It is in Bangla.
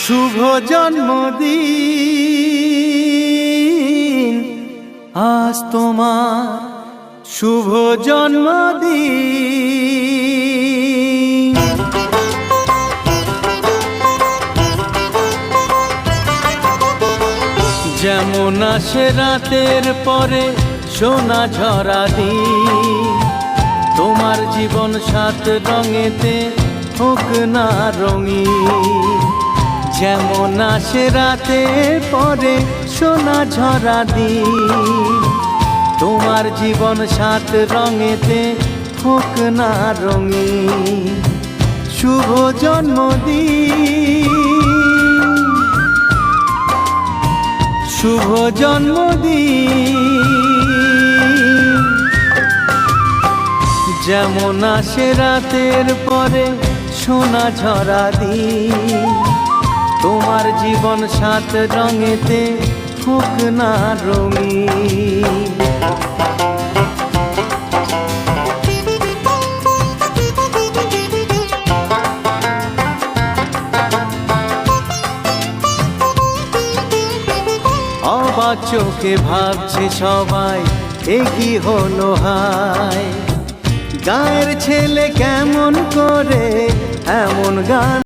শুভ জন্মদিন, আজ তোমার শুভ জন্মদিন। যেমন আসে রাতের পরে সোনা ঝরা দিন, তোমার জীবন সাত রঙেতে হোক না রঙিন। যেমন আসে রাতের পরে সোনা ঝরা দিন, তোমার জীবন সাত রঙেতে হোক না রঙিন। শুভ জন্মদিন, শুভ জন্মদিন। যেমন আসে রাতের পরে সোনা ঝরা দিন, তোমার জীবন সাত রঙেতে হোক না রঙিন। অবাক চোখে ভাবছে সবাই, এ কি হলো হায়, গায়ের ছেলে কেমন করে এমন গান